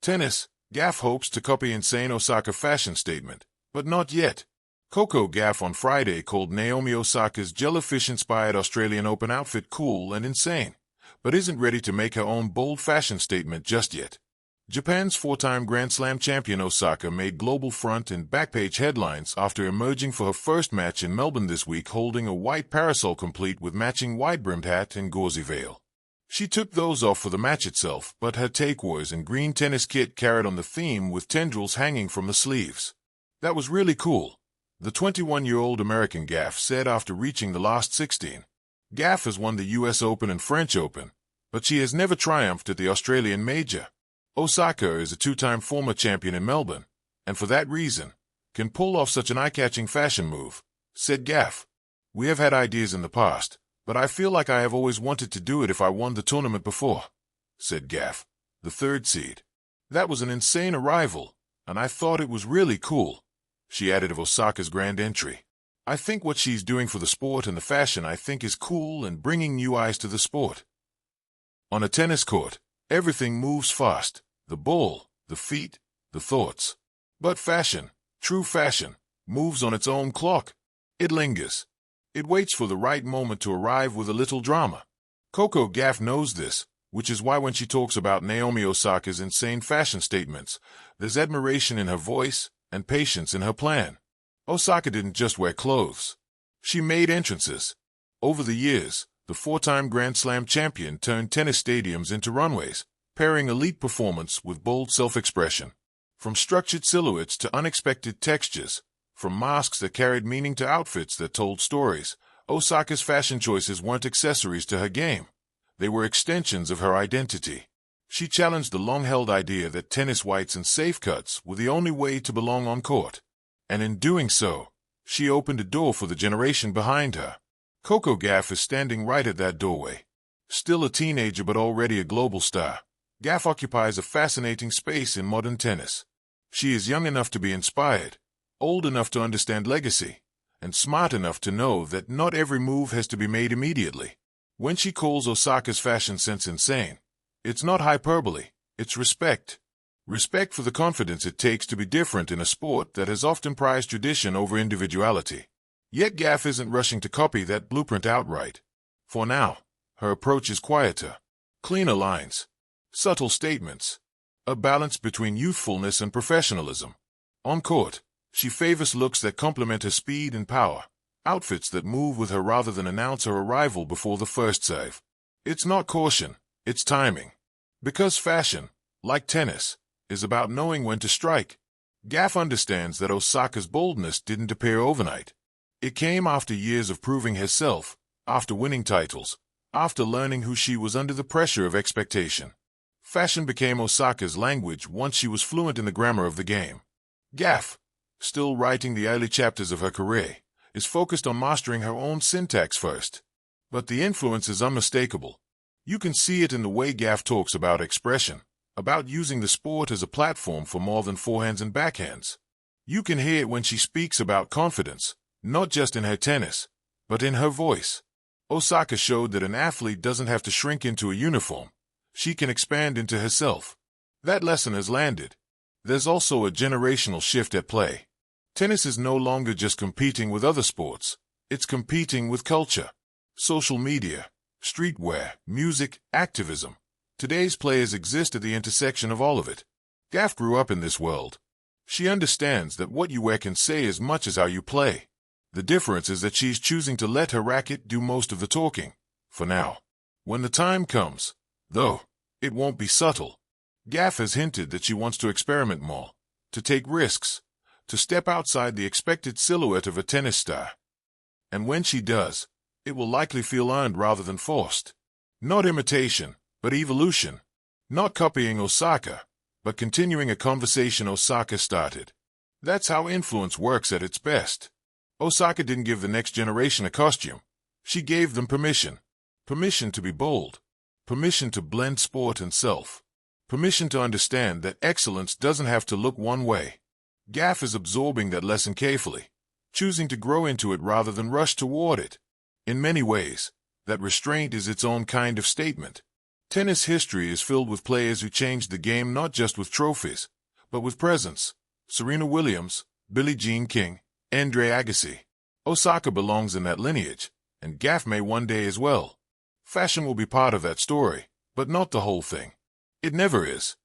Tennis, Gauff hopes to copy insane Osaka fashion statement, but not yet. Coco Gauff on Friday called Naomi Osaka's jellyfish-inspired Australian Open outfit cool and insane, but isn't ready to make her own bold fashion statement just yet. Japan's four-time Grand Slam champion Osaka made global front and back-page headlines after emerging for her first match in Melbourne this week holding a white parasol complete with matching wide-brimmed hat and gauzy veil. She took those off for the match itself, but her turquoise and green tennis kit carried on the theme with tendrils hanging from the sleeves. That was really cool, the 21-year-old American Gauff said after reaching the last 16. Gauff has won the US Open and French Open, but she has never triumphed at the Australian major. Osaka is a two-time former champion in Melbourne, and for that reason, can pull off such an eye-catching fashion move, said Gauff. We have had ideas in the past, but I feel like I have always wanted to do it if I won the tournament before, said Gauff, the third seed. That was an insane arrival, and I thought it was really cool, she added of Osaka's grand entry. I think what she's doing for the sport and the fashion I think is cool and bringing new eyes to the sport. On a tennis court, everything moves fast, the ball, the feet, the thoughts. But fashion, true fashion, moves on its own clock. It lingers. It waits for the right moment to arrive with a little drama. Coco Gauff knows this, which is why when she talks about Naomi Osaka's insane fashion statements, there's admiration in her voice and patience in her plan. Osaka didn't just wear clothes. She made entrances. Over the years, the four-time Grand Slam champion turned tennis stadiums into runways, pairing elite performance with bold self-expression. From structured silhouettes to unexpected textures, from masks that carried meaning to outfits that told stories, Osaka's fashion choices weren't accessories to her game. They were extensions of her identity. She challenged the long-held idea that tennis whites and safe cuts were the only way to belong on court. And in doing so, she opened a door for the generation behind her. Coco Gauff is standing right at that doorway. Still a teenager but already a global star, Gauff occupies a fascinating space in modern tennis. She is young enough to be inspired, old enough to understand legacy, and smart enough to know that not every move has to be made immediately. When she calls Osaka's fashion sense insane, it's not hyperbole, it's respect. Respect for the confidence it takes to be different in a sport that has often prized tradition over individuality. Yet Gauff isn't rushing to copy that blueprint outright. For now, her approach is quieter, cleaner lines, subtle statements, a balance between youthfulness and professionalism. On court, she favors looks that complement her speed and power, outfits that move with her rather than announce her arrival before the first serve. It's not caution, it's timing. Because fashion, like tennis, is about knowing when to strike. Gauff understands that Osaka's boldness didn't appear overnight. It came after years of proving herself, after winning titles, after learning who she was under the pressure of expectation. Fashion became Osaka's language once she was fluent in the grammar of the game. Gauff, still writing the early chapters of her career, is focused on mastering her own syntax first. But the influence is unmistakable. You can see it in the way Gauff talks about expression, about using the sport as a platform for more than forehands and backhands. You can hear it when she speaks about confidence, not just in her tennis, but in her voice. Osaka showed that an athlete doesn't have to shrink into a uniform. She can expand into herself. That lesson has landed. There's also a generational shift at play. Tennis is no longer just competing with other sports. It's competing with culture. Social media, streetwear, music, activism. Today's players exist at the intersection of all of it. Gauff grew up in this world. She understands that what you wear can say as much as how you play. The difference is that she's choosing to let her racket do most of the talking, for now. When the time comes, though, it won't be subtle. Gauff has hinted that she wants to experiment more, to take risks, to step outside the expected silhouette of a tennis star. And when she does, it will likely feel earned rather than forced. Not imitation, but evolution. Not copying Osaka, but continuing a conversation Osaka started. That's how influence works at its best. Osaka didn't give the next generation a costume. She gave them permission. Permission to be bold. Permission to blend sport and self. Permission to understand that excellence doesn't have to look one way. Gauff is absorbing that lesson carefully, choosing to grow into it rather than rush toward it. In many ways, that restraint is its own kind of statement. Tennis history is filled with players who changed the game not just with trophies, but with presence. Serena Williams, Billie Jean King, Andre Agassi. Osaka belongs in that lineage, and Gauff may one day as well. Fashion will be part of that story, but not the whole thing. It never is.